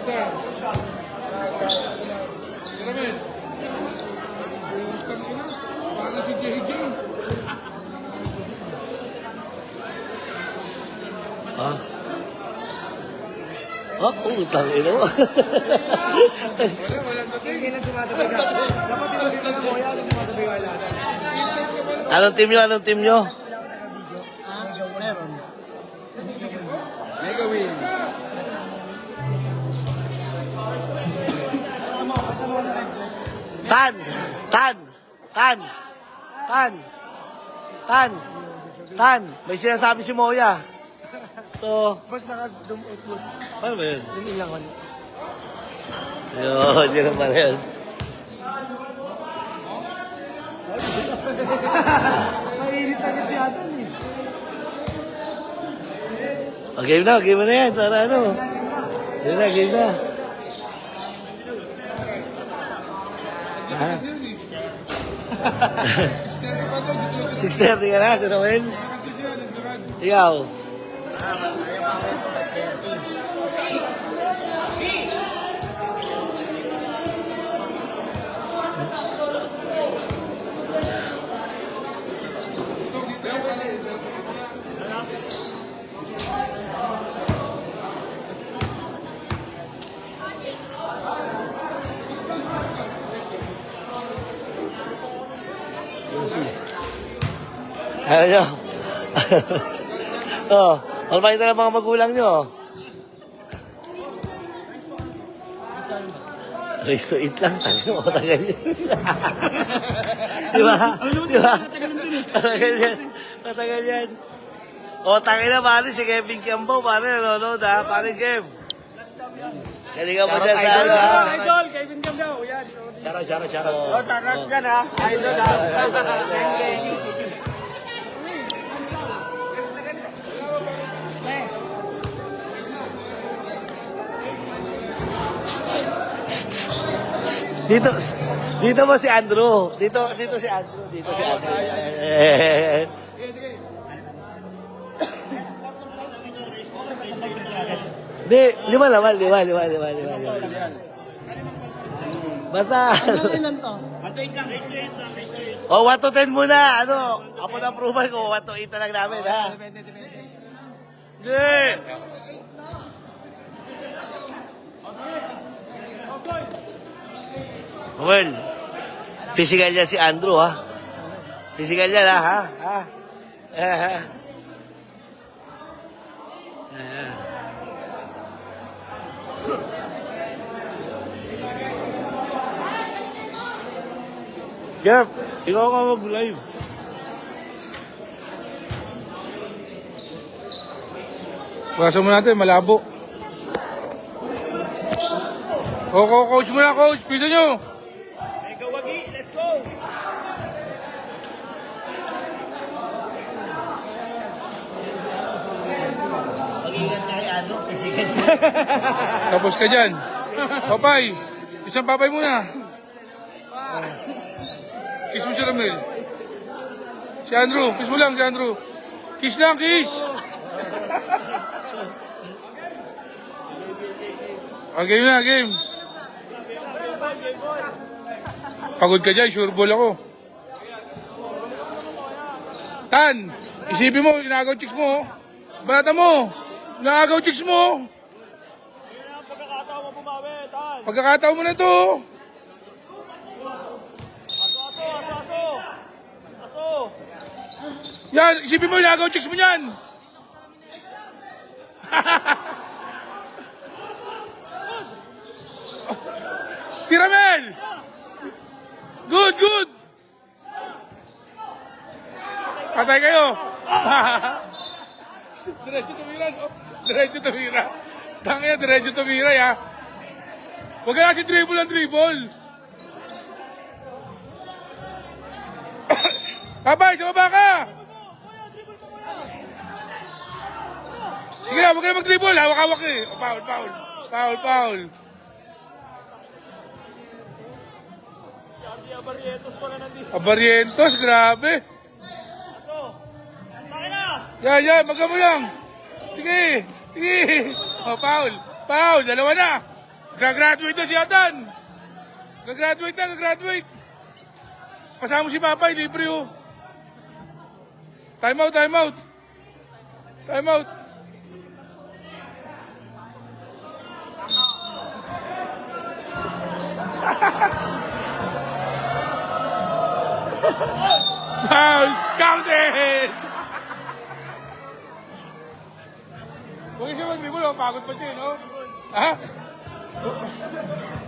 keeper. Ramel. Paano si JJ? Ha? Oh, utang ino. Wala dating. Hindi na sumasabigan. Dapat tinagin na mo, yan sumasabigan lahat. Anong team nyo? Anong team nyo? Meron. Mega win. Tan! Tan! Tan! Tan! Tan! Tan! May sinasabi si Moya. Ito. Mas naka-zoom out plus. Ano ba yun? Zoom in lang ako. Yun, yun naman yun. Mainit agad si Atan eh. Game na yan. Para ano? Game na. Ha? 6:30 ka na, Sir Owen? Ikaw? Ayaw nyo? Oh, malapit na lang mga magulang nyo. Race to eat lang. Tagal mo, tagal yun. Di ba? Di ba? Matagal yan. Matagal yan. O, tangin na, pare, si Kevin Kiambo, pare, nanonood ha, pare, Kev. Galingan mo dyan sa ano, ha? Idol, Kevin Gamgaw. Yan. Shoutout. Oh, tarap dyan ha. Idol ha. Dito mo si Andrew. Dito si Andrew. Dito si Andrew. Di, lima. Basta. Ilan to? Oh, 1 to 10 muna. Ano? Upon approval ko, 1 to 8 na lang namin, ha? Di. Well, physical niya si Andrew, ha? Physical niya, ha? Jeff, ikaw ka mag-live. Pasa mo natin, malabo. O, coach mo na, coach. Pito nyo. Mega Wagi, let's go! Mag-ingat kay Andrew, physical niya. Tapos ka dyan. Papay. Isang papay muna. Kiss mo si Ramel. Si Andrew. Kiss mo lang, si Andrew. Kiss lang, kiss. Game na, game. Pagod ka dyan, sure ball ako. Tan, isipin mo, inagaw chicks mo. Banata mo. Inagaw chicks mo. Pagkakataon mo bumawi, Tan! Pagkakataon mo na to. Aso! Yan, isipin mo, inagaw chicks mo yan. Tiramel! Good! Patay kayo! Diretso tumira. Tangina, diretso tumira, ya. Huwag ka kasi dribble. Babay, sa baba ka! Sige na, huwag ka na mag-dribble. Hawak-hawak eh. Foul. Abarientos, grabe. Yan, magkamo lang. Sige. O, foul. Dalawa na. Gagraduate na si Atan. Gagraduate na, gagraduate. Kasama si Papay, libre oh. Time out, time out. Time out. Foul! Counted! Huwag siya mag-dribble, oh. Pagod pa siya, no? Ha?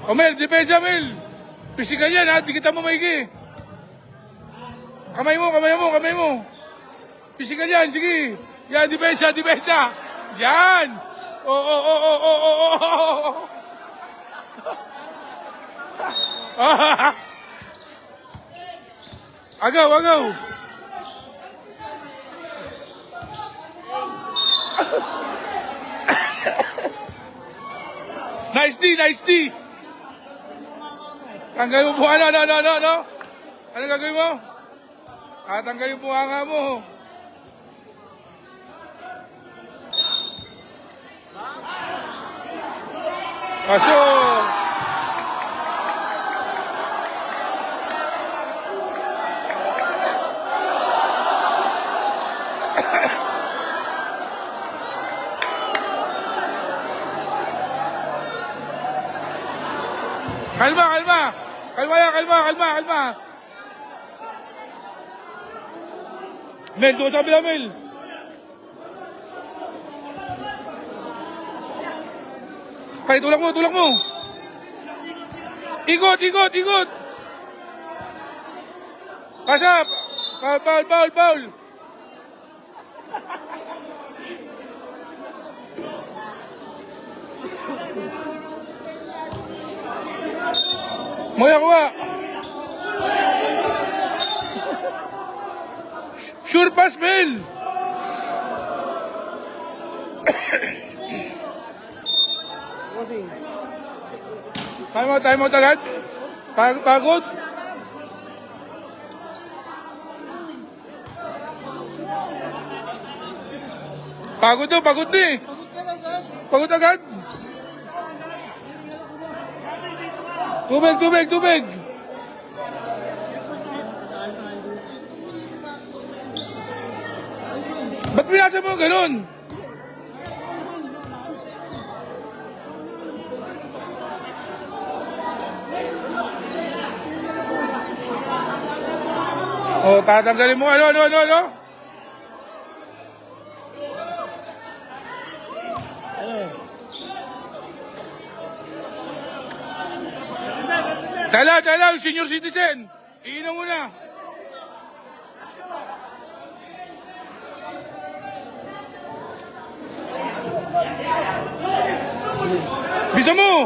O Mel, depensa Mel. Physical yan, ha? Di kita mamaigi. Kamay mo, kamay mo, kamay mo. Physical yan, sige. Yan, depensa, depensa. Yan! Oo, oo, oo, oo, oo, oo. Agaw, agaw. Nice D, nice D. Tanggalin mo po, ano. Ano gagawin mo? Tanggalin po nga mo. Kaso. Kalma, kalma. Kalma yan, kalma, kalma, kalma. Mel, doon sa kabila, Mel. Kaya, tulak mo, tulak mo. Ikot, ikot, ikot. Kasap. Foul, foul, foul, foul. Moya kuha. Sure pass, Mel. Time out agad. Pagod. Pagod to, pagod na eh. Pagod agad. Tubig, tubig, tubig. Ba't binasa mo ganun? Oh, tatanggalin mo. Ano? Tala, senior citizen. Iinom mo na. Bisa mo.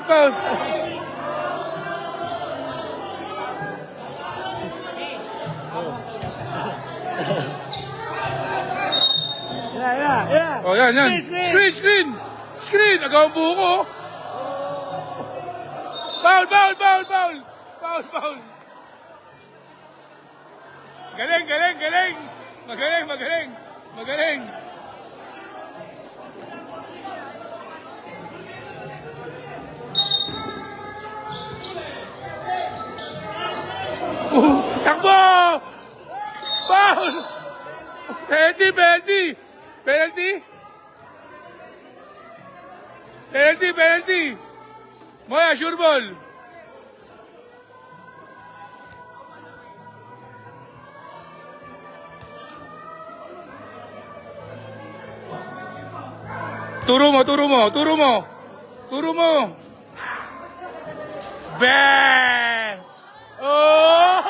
Foul. Yeah. Oh, yan. Screen. Agaw ang buho ko. Foul. Galing. Magaling. Takbo! Foul! Penalty! Moya, sure ball. Turo mo. Bang! Oh!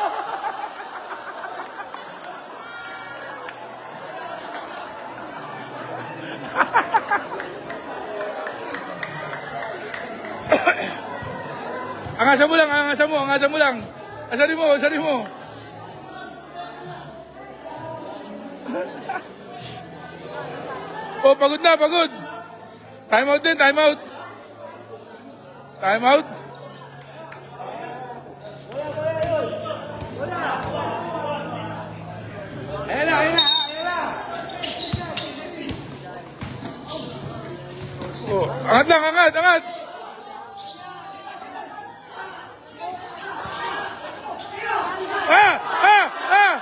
Angasan mo lang. Asarin mo. Oh, pagod na, pagod. Time out din, time out. Time out. Ayan na, ayan na, ayan na. Oh, angat lang, angat, angat. Ah! Ah! Ah!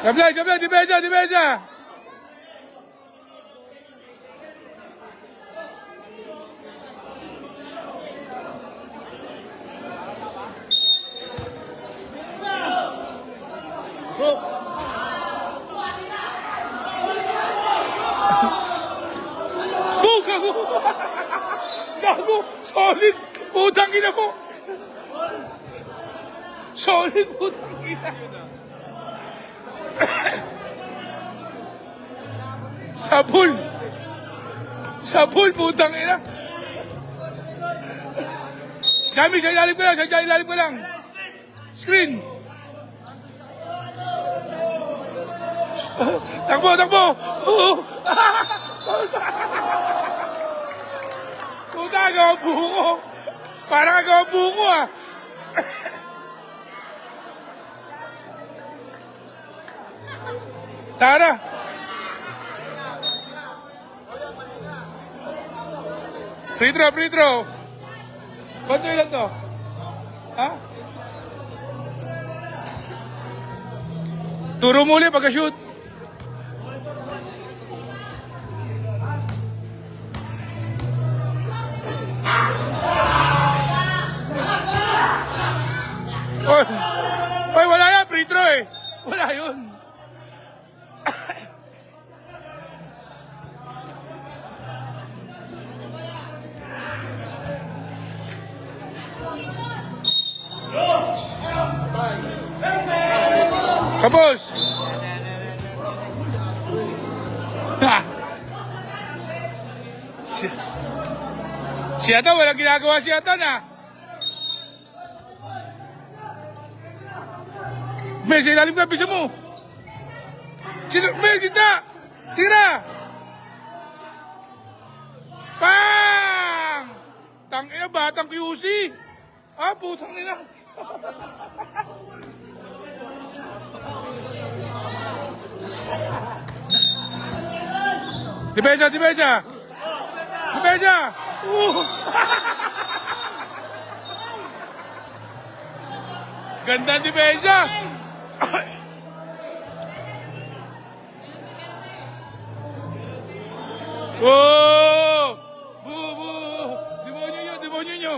Sablay, sablay, depensa, depensa. Oh, gago! Gago! Solid! Putang ina mo! Solid, putang ina! Sabul! Sabul, putang ina! Dami, sa ilalim ko lang, sa ilalim ko lang! Screen! Takbo, takbo! Puta, agawang buko! Parang agawang buko ah! Tara! Free throw, free throw! Ba't ilan to? Ha? Turo muli pagka-shoot! Oy, oy, wala yan, free throw eh. Wala yun. Kapos. Ha. Si Ata, walang ginagawa si Ata na. May sa ilalim ka, bisa mo. May kita. Tira. Pang! Tangina, batang QC. Ah, putang ina. Depensa, depensa. Depensa. Ganda depensa. Oh! Boo, boo! Demonyo nyo, demonyo nyo!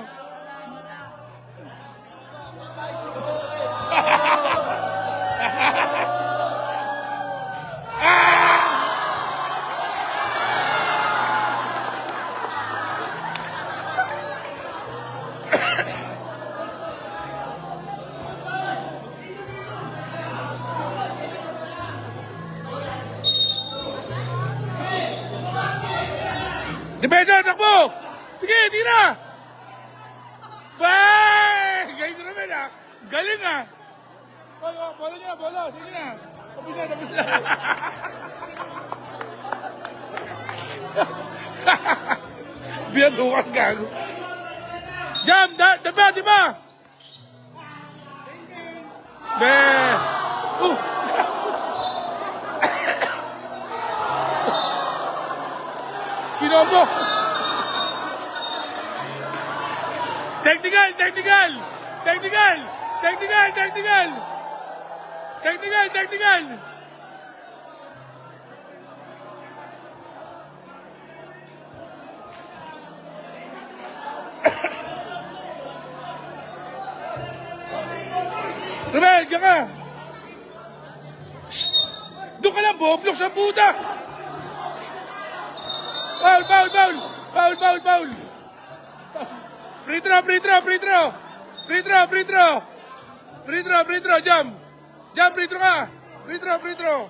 Depensa, takbo! Sige, tira! Bye! Galing naman ah! Galing ah! Bola niya, bola! Sige na! Tapos na, tapos na! Biyatukan gago! Jam! Diba? Diba? Be! Kinombo! Technical! Technical! Technical! Technical! Technical! Technical! Technical! Romel, diyan ka! Doon ka lang, boblok sa puta! Foul, foul, foul! Foul, foul, foul! Free throw, free throw, free throw! Free throw, free throw! Free throw, free throw, jump! Jump, free throw ka! Free throw, free throw!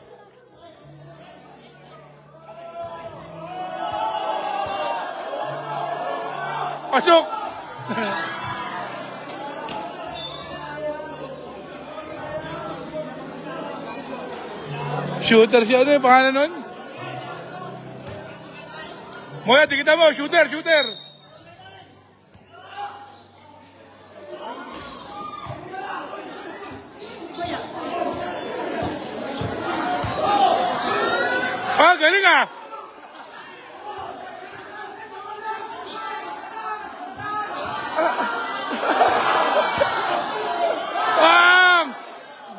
Pasok! Shooter siya, ano yung pangalan nun? Moya, tikita mo, shooter, shooter! Ah, galing ah! Bam!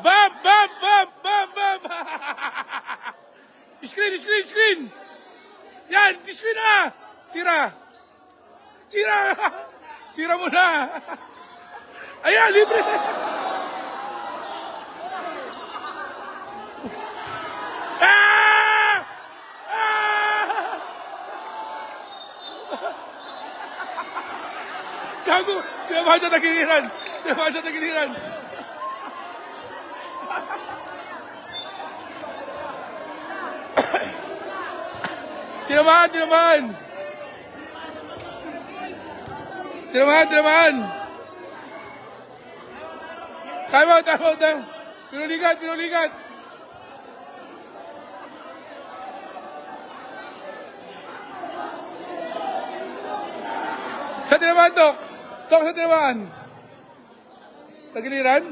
Bam! Bam! Bam! Bam! Bam! Screen! Screen! Screen! Yan! Screen na! Tira! Tira! Tira mo na! Ayan! Libre! Ah! Ah! Gago! Tinabahan siya tagiliran! Tinabahan siya tagiliran! Tinabahan! Tinabahan! Tinabahan! Tinabahan! Time out! Time out! Pinulikat! Pinulikat! Sa tinabahan, Tok! Tok, sa tinabahan! Tagiliran?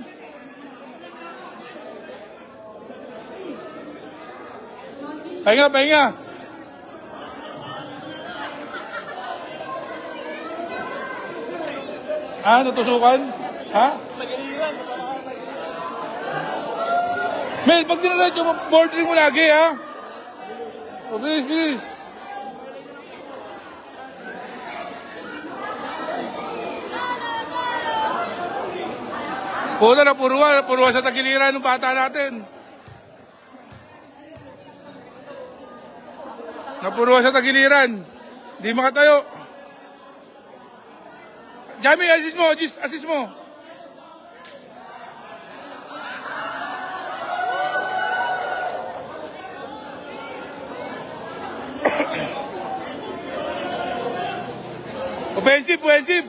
Pahinga, pahinga! Ah, natusukan? Ha? Mel, pag dinalat yung bordering mo lagi, ha? O, bilis, bilis. Puta, napuruan sa tagiliran ng bata natin. Napuruan sa tagiliran. Di makatayo. Jamie, assist mo, assist mo. Offensive, offensive.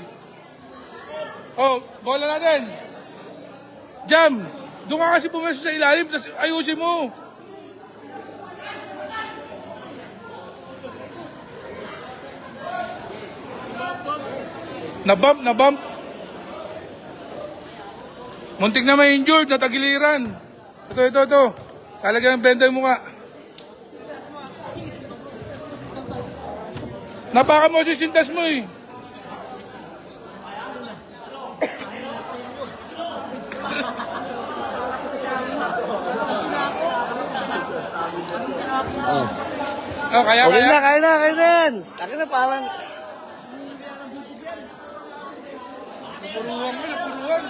Oh, bola natin. Jam, doon ka kasi pumeso sa ilalim, tapos ayusin mo. Na-bump. Muntik na may injured, natagiliran. Ito. Talagyan ng benda yung mukha. Napaka mo si sintas mo eh. Oh, kaya. Kaya na yan. Taki na parang... Napuruan.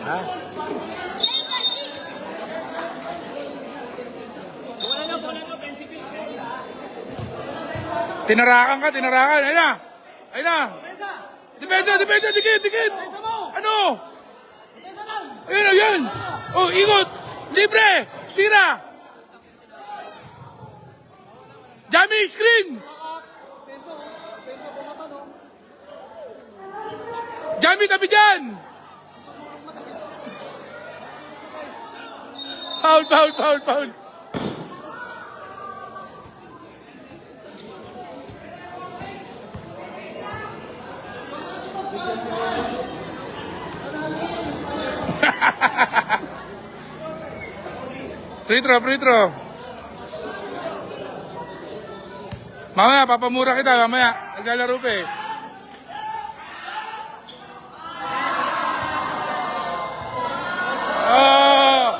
Ha? Tinarakan. Ayun na. Depensa, dikit. Ano? Ayun. Oh, ikot. Libre. Tira. Jamie, screen. Jamie, tabi dyan. Foul. Free throw. Mamaya, papamura kita. Mamaya, naglalaro pa eh. Oh!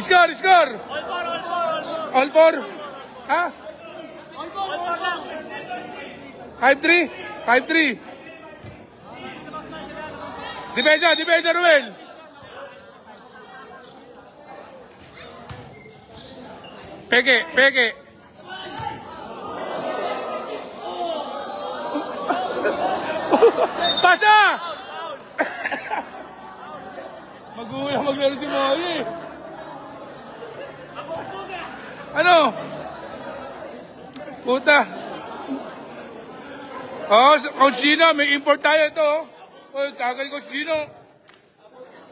Score! All four. Ha? 5-3. Depensa, Ruel. Peke. Pasa! Magulang maglaro si Moy. Ano? Puta. Oh, Coach Gino, may import tayo ito. Oh, tagal Coach Gino.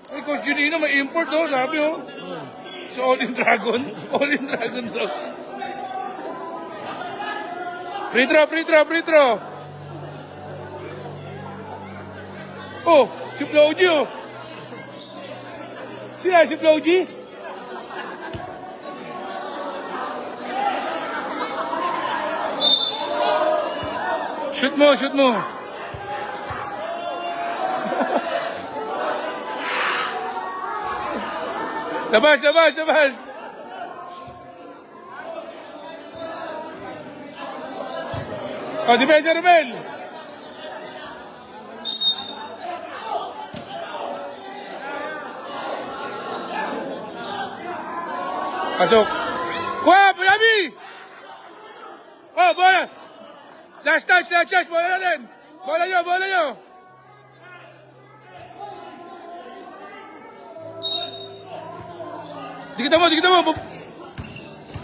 Ay, Coach Gino, may import oh, sabi oh. So, all in dragon. All in dragon to. Free throw, free throw, free throw. Oh, si Floji oh. Sila si Floji. Shoot mo, shoot mo. Labas, labas, labas. Oh, depensa Romel. Pasok. Kuha, Pulabi! Oh, bola! Last touch, bola natin! Bola nyo, bola nyo! Dikita mo, dikita mo!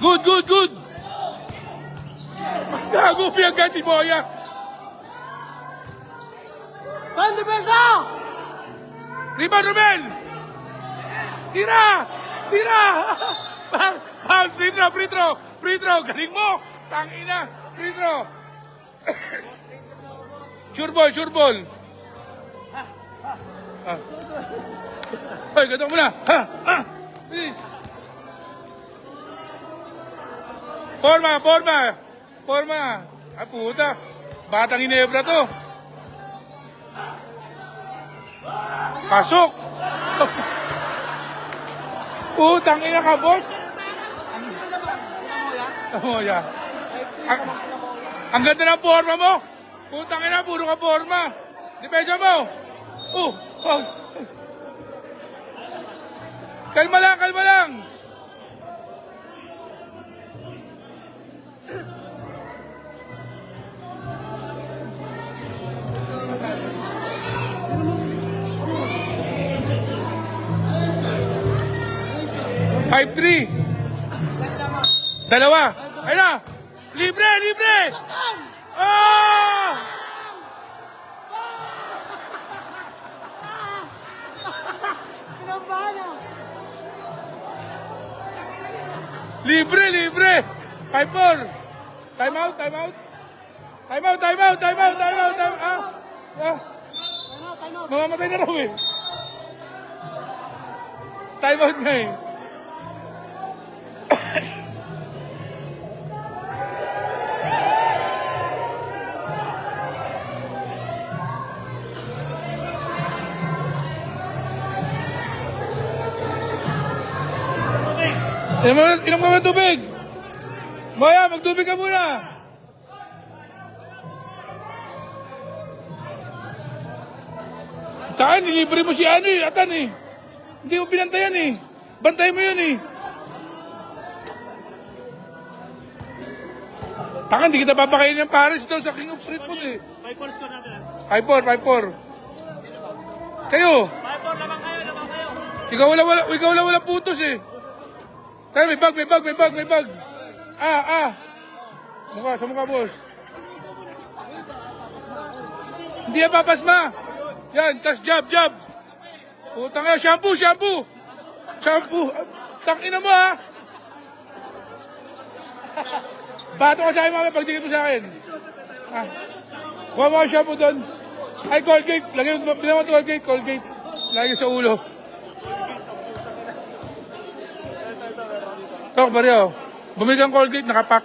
Good, good, good! Gago, pinagkat si Boya! Pan, depensa! Rebound, Romel! Tira! Tira! Foul, free throw, free throw! Free throw, galing mo! Tangina, free throw! Sure ball, sure ball! Ah. Hoy, gato mo na! Ha! Ha! Please! Forma, forma! Forma! Ay, puta! Batang Ginebra to! Pasok! Putang ina ka, boss! Oh, yeah. Ang ganda ng forma mo! Putang ina, puro ka forma! Depensa mo! Oh! Kalma lang, kalma lang! Five, 3. Dalawa. Ayun na. Libre, libre. Oh! Libre, libre. 5-4. Time out, time out. Time out, time out, time out, time out, time out. Ah. Mamamatay na raw eh. Time out nga eh. Inom ka ng tubig. Maya, magtubig ka muna. Taan, nilibre mo si ano eh, Atan eh. Hindi mo pinantayan eh. Bantay mo yun eh. Taka, hindi kita papakainin ng Paris doon sa King of Street Food eh. 5-4 score natin. 5-4, 5-4. Kayo. 5-4, lamang kayo. Ikaw wala putos eh. Kaya may bag. Sa mukha, boss. Hindi yan papasma. Yan, tas jab. Putang nga, shampoo. Tangina mo ha. Bato ka sa akin mamaya pag dikit mo sa akin. Kuha mo ka shampoo doon. Ay, Colgate. Lagyan mo Colgate. Lagyan sa ulo. Tok, Mario. Bumili kang Colgate, nakapack.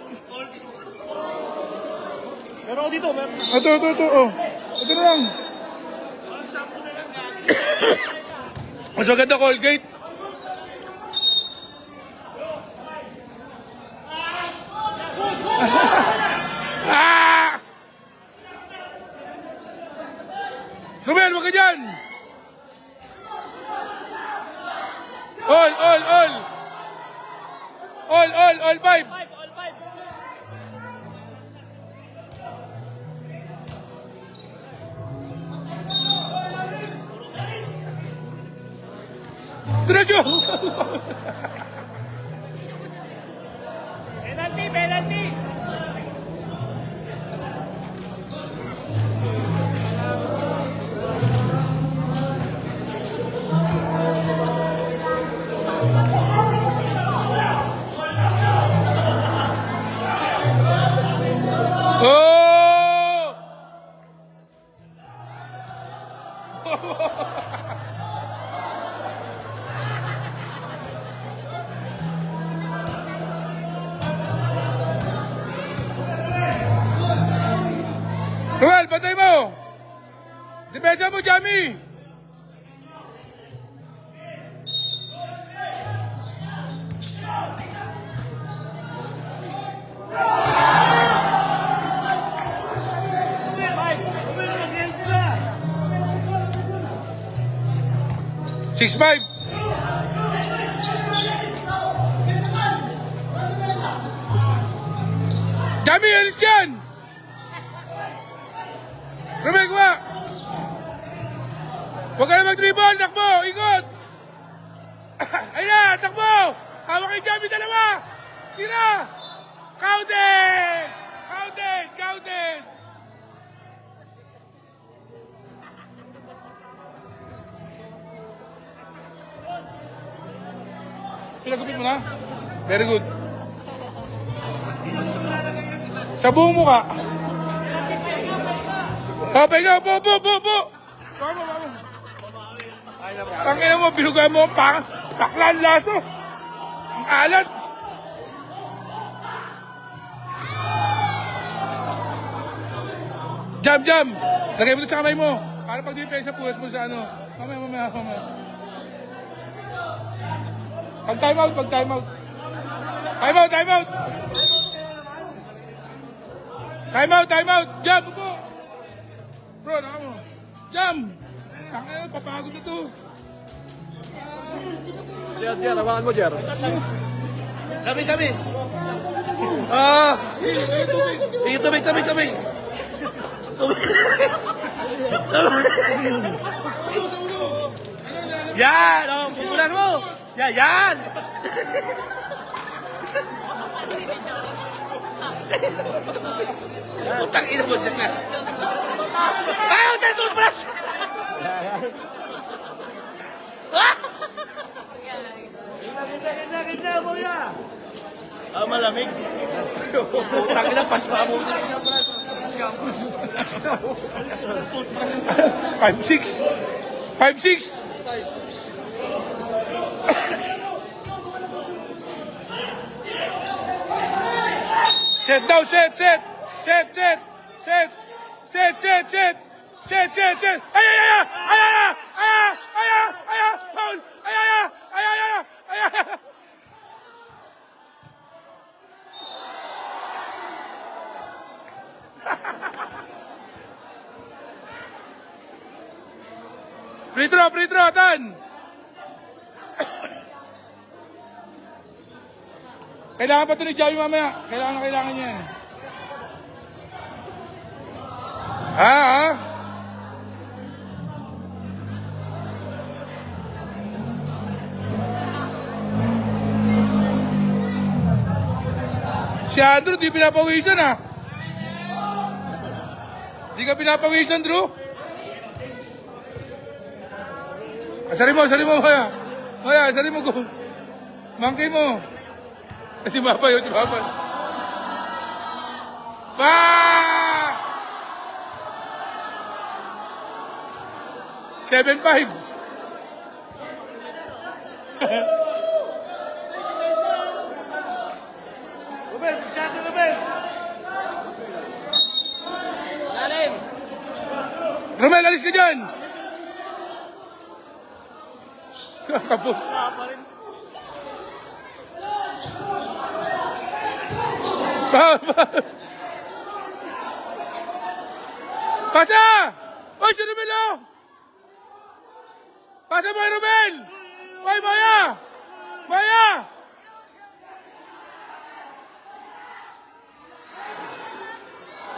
Meron ako dito, meron. Ito. Oh. Ito na lang. Mas maganda Colgate. Rumel, wag ka dyan! All five! Diretso! Penalty! Ruel, patay mo! Depensa mo, Jamie! Six five. Jamie, alis dyan! Romel, kuha! Huwag ka na mag-dribble, takbo, ikot! Ayun na, takbo! Hawak kay Jamie, dalawa! Tira! Counted! Counted! Counted! Pinagupit mo na? Very good. Sa buong mukha. Kapay ka, po! Vamos. Tangina mo, bilugan mo ang paklan laso. Ang alat. Jam. Lagay mo sa kamay mo. Para pag depensa, puwas mo sa ano. Mamaya. Pag time out. Time out. Jam, po. Bro, naka mo. Jam. Tangina, papagod na to. Jer, hawakan mo, Jer. Kami. Tubig. Yan! Oh, pupulan mo! Yan! Utang ina mo dyan ka. Ayaw dyan, toothbrush! Ganda, boya! Malamig. Utang ina, pasma mo. 5-6. Set daw, set. Ay! Foul! Ay! Free throw, Tan! Kailangan pa ito ni Javi mamaya. Kailangan niya. Si Andrew, di pinapawisan Di ka pinapawisan, Drew? Asari mo, Maya, asari mo ko. Mangkay mo. Si Mapay. 7-5. Ruben, diskarte, Ruben! Lalim! Romel, alis ka dyan! Kapos. Pasa! Oy, si Romel, oh! Pasa mo, Romel! Oy, Maya!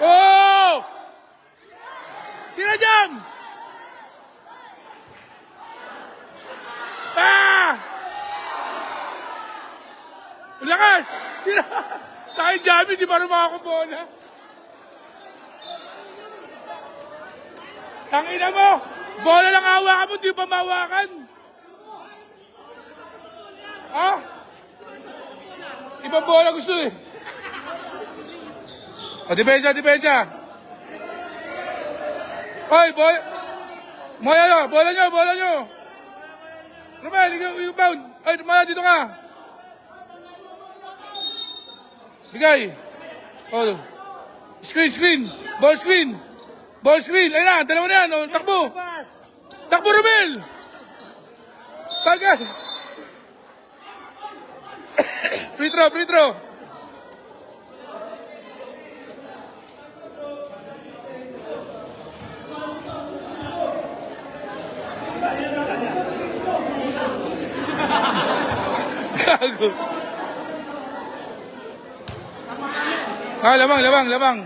Oh! Tira jam! Lakas! Tira! Tayo Jamie, di ba rin makakubola? Tangina mo! Bola lang hawakan mo, di pa mahawakan! Ibang bola gusto eh. O, depensa. Oy, boy! Moya, bola nyo. Romel, yung bound. Ay, Moya, dito ka. Bigay. Oh. Screen. Ball screen. Ayun na, dalawa na yan. Oh, takbo, Romel. Bagay. Free throw. Gago. Labang.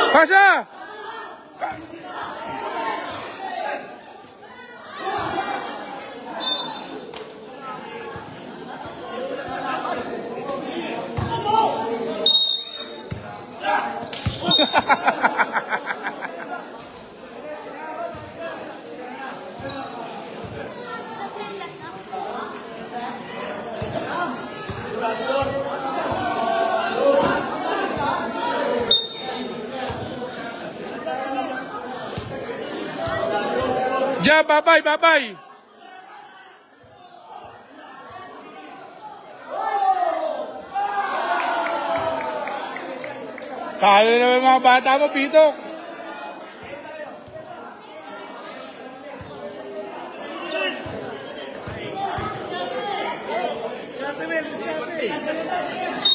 Pasa! Jam, babay. Kaya naman mga bata mo, Pitok.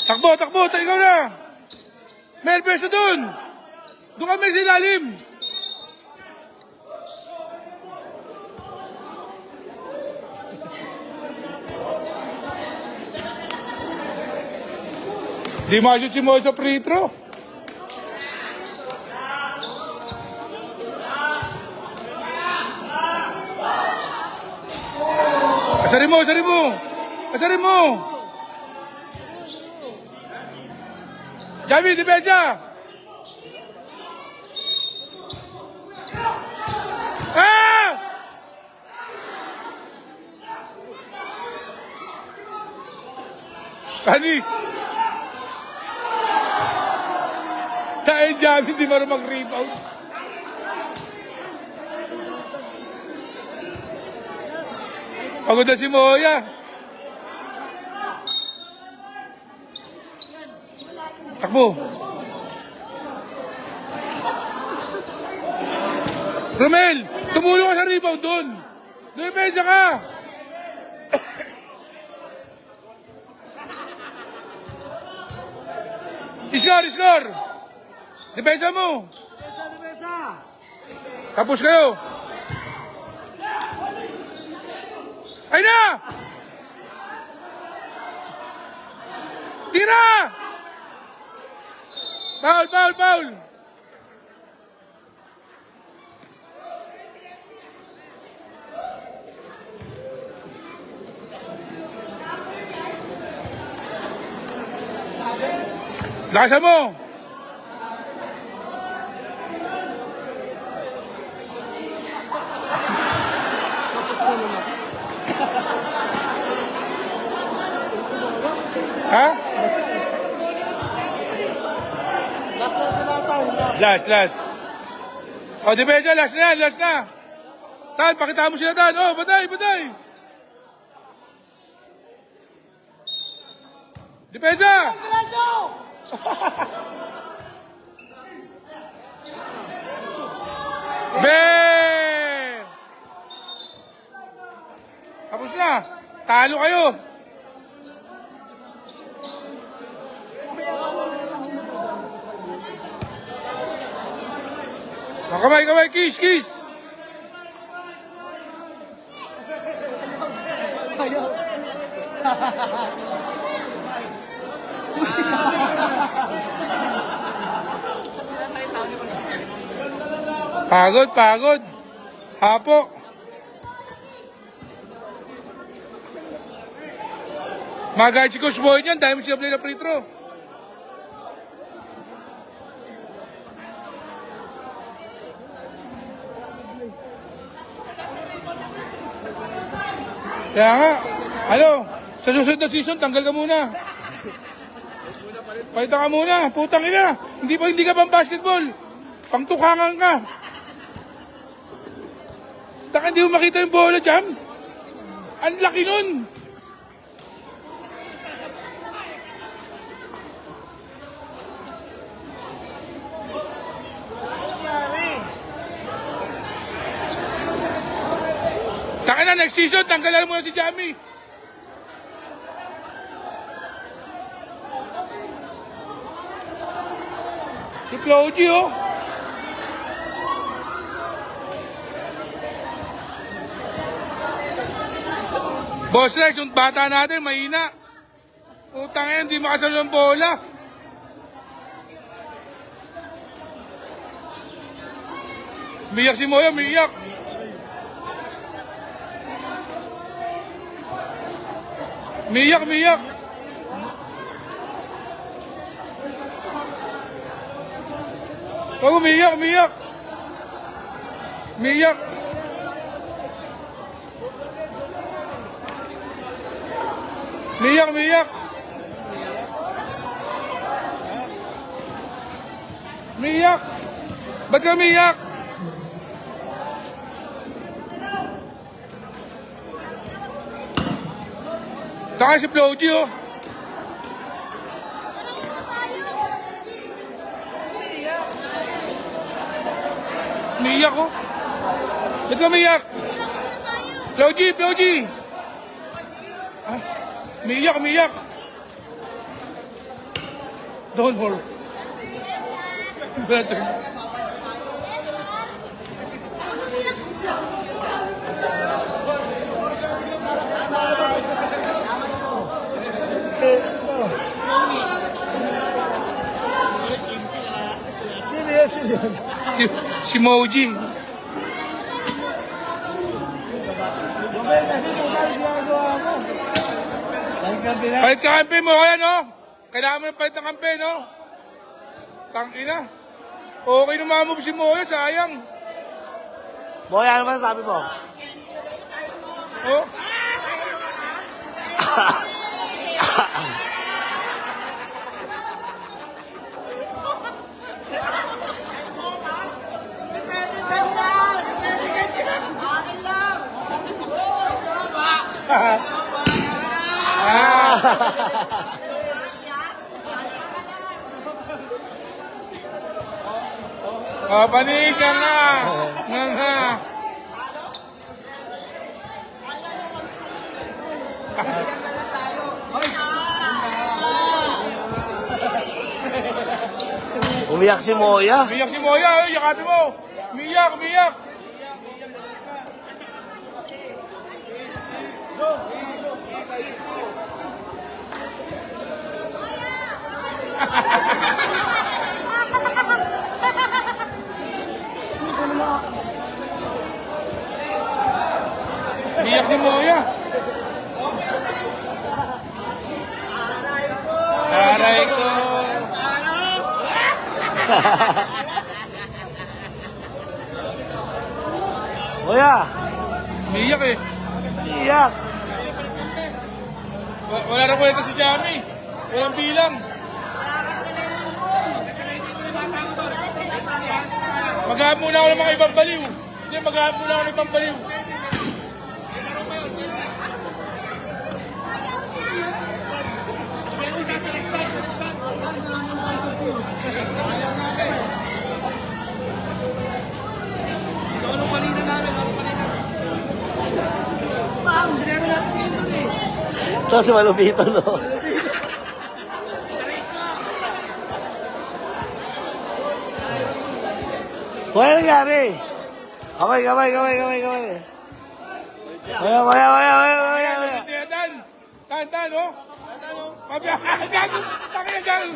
Takbo, ikaw na. Mel, beso dun. Doon ka, Mel, sa ilalim. Di ma-shoot si Mo sa free throw. Asarin mo. Javi, depensa. Panis. Dahil Javi, hindi marunong mag-rebound. Pagod na si Moya. Takbo. Romel, tumulong ka sa rebound doon. Depensa ka. Iskor. Depensa mo. Depensa. Tapos kayo. Ay na! Tira! Foul! Lakasan mo! Ha? Last na sila taon. Last. O, depensa, last na. Tan, pakita mo sila, Tan. O, batay. Depensa! Ben! Tapos na. Talo kayo. Kamay, kiss. Ayaw. Pagod. Hapo. Magahit si Coach Boy niyan, dahil mo siya play na free throw. Kaya nga, ano, sa susunod na season, tanggal ka muna. Paita ka muna, putang ina. Hindi ka pang basketball. Pangtukangan ka. Taka hindi mo makita yung bola, Jam. Ang laki nun. Taka na, next season, tanggalan mo na si Jamie. Si Floji, oh. Boss Rex, yung bata natin, mahina. Utang yan, hindi makasalo ng bola. Miyak si Moya, miyak. Miyak, miyak. Oh, miyak, miyak. Miyak. Miyak, miyak. Miyak. Ba't ka miyak? Taka si Floji, oh. Miyak, oh. Ba't ka miyak? Floji, Floji. Ah, miyak, miyak. Don't worry. Better. Si Moji. Palit ka kampe mo kaya, no? Kailangan mo na palit ng kampe, no? Tangina. Okay na mamove si Moya, sayang. Moya, ano ba sabi mo? Oh? Oh, panig ka nga. Nga. Umiyak si Moya. Miyak si Moya, yakapin mo. Miyak, miyak. Miyak si Moya. Aray ko. Moya. Miyak eh. Iyak. Wala na kwenta si Jamie. Walang bilang. Maghahanap muna ako ng mga ibang baliw. Hindi, maghahanap muna ako ng ibang baliw. Ito si Malupito, no? Wala nangyari. Kamay. Maya. Tan, oh. Gago, takin na gago.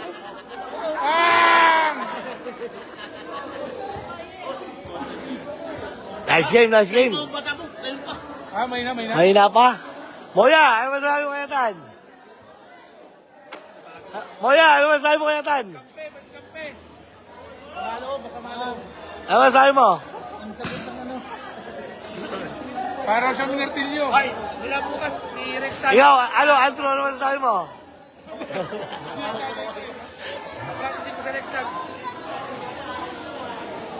Ah! Nice game. Ah, may na. Mahina pa. Moya, ano masasabi mo kaya, Tan? Moya, ano masabi mo kaya, Tan? Ano masabi mo? Para siya Minertilio. Ay, wala bukas ni Rexan. Ikaw, Andrew, ano masasabi mo? Practicing ko sa Rexan.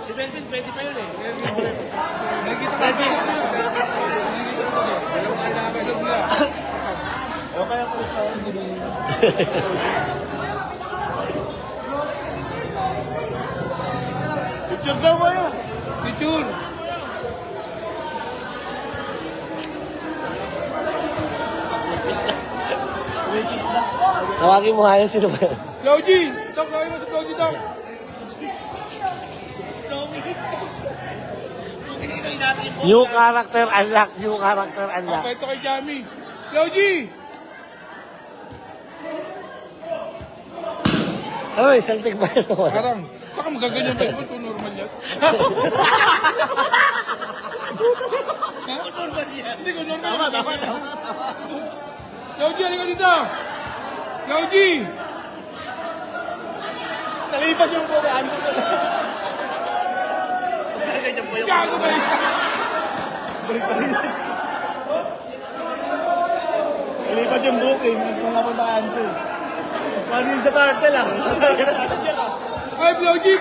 Si Melvin, pwede pa yun eh. Nakikita ka sa dalawang kailangan ilog nila. Picture daw ba yun? Picture. Tawagin mo nga yun, sino ba yun? Claudy! Dok, gawin mo si Claudy, Dok. New character unlock, new character unlock. Ito kay Jamie. Claudy! Ano, Celtic ba yun? Parang, baka magaganyan ba ito? Normal yan. Hindi ko normal. Tama. Claudy, halika dito. Claudy! Nalipat yung bukaan. Gago ba yun? Nalipat yung booking. Kung napuntaan ko. Paano yung sa cartel ah? Ay, Claudy!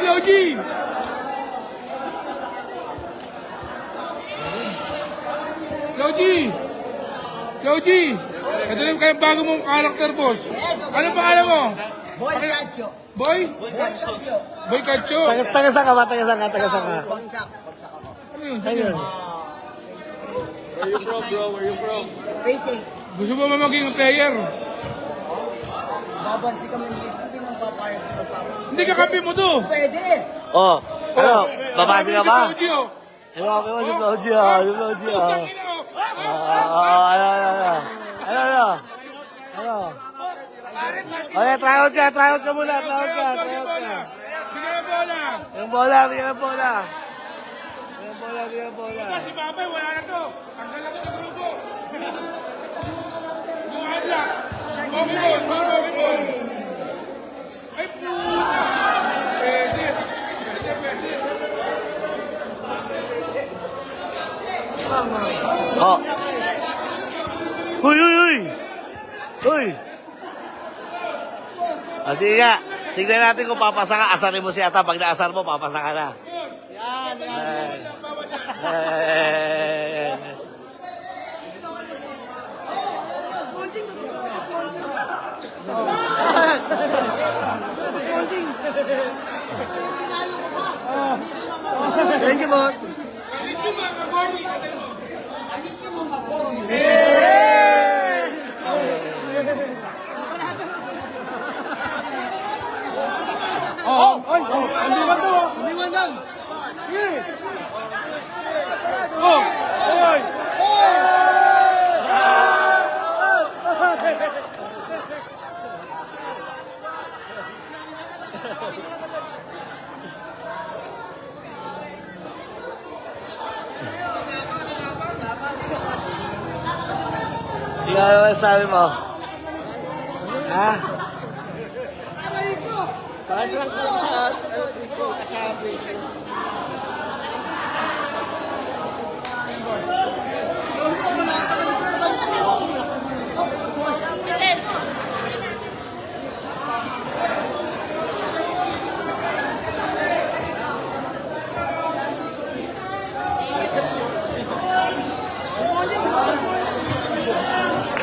Claudy! Ito na kayo bago mong character, boss. Ano pangalan mo? Boy Cacho. Boy? Boy Cacho. Boy Cacho. Taga-saan ka ba? Taga-saan ka? Bagsak. Ano yun? Saan yun? Basic. Gusto mo ba maging player? Babansi kami hindi mo papayag ng papa. Hindi ka kampi mo to. Pwede. Oh, ano? Babasi ka ba? Si Claudio. Ano ka mo si Claudio? Si Claudio. Ano? Okay, try out ka muna. Bigyan ng bola. Bigyan ng bola. Si Babay, wala na to. Tanggal na to sa grupo. Buhat lang. Okay, ball. Ay, puta. Pwede. Oh. Uy. Sige nga. Tignan natin kung papasa ka. Asarin mo si Ata. Pag naasar mo, papasa ka na. Yan. Thank you, boss. Andiwan daw. Oh, oy. Ikaw naman sabi mo. Ha?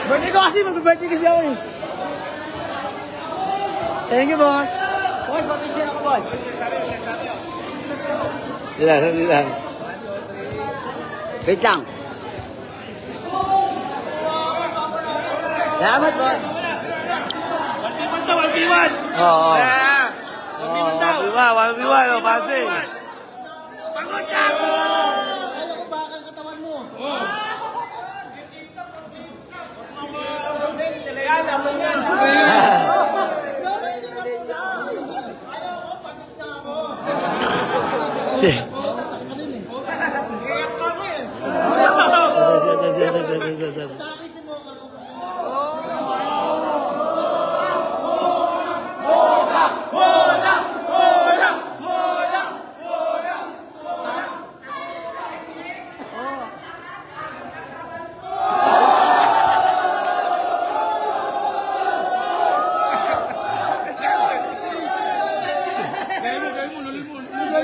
Birthday ko kasi, mag-birthday kasi ako eh. Thank you, boss. Boss, papicture ako, boss. Hindi lang. Wait lang. Salamat, boss. 1v1. Oo. Ah, 1v1 daw. 1v1. O, pansi. Pagod ka mo!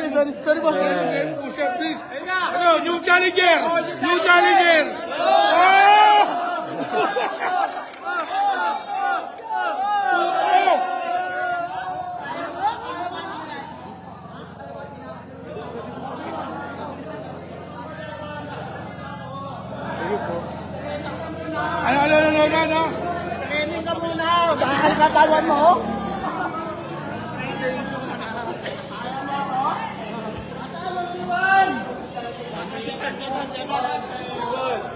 Sorry, boss. Push up, please. Ano, new challenger! New challenger! Oh! Ano? Training ka muna. Bakal katawan mo.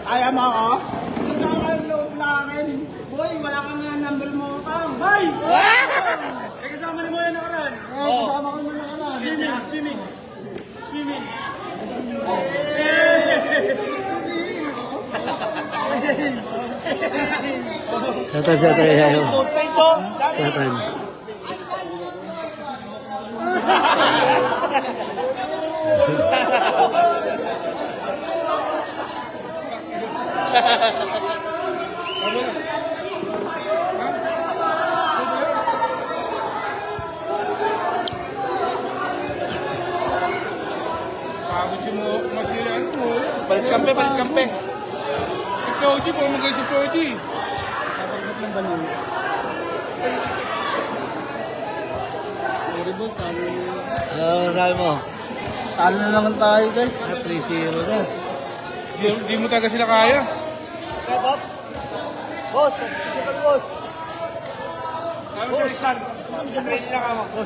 Ayaw mo ako? Hindi na ako loob lakin. Boy, wala ka nga number mo kang. Boy! Eh, kasama ni mo yan nakaraan. Kasama ko naman nakaraan. Swimming. Satan yayo. Satan. Pagod si mo, masira ano mo. Balik kampe. Si Floji, pumagay si Floji. Kapagkat ng balon. Sorry, boss. Ano sabi mo? Talo na naman tayo, guys. 3-0 na. Di mo talaga sila kaya. Boss, pagkakita boss. Kaya mo si Alexander. Training lang ako.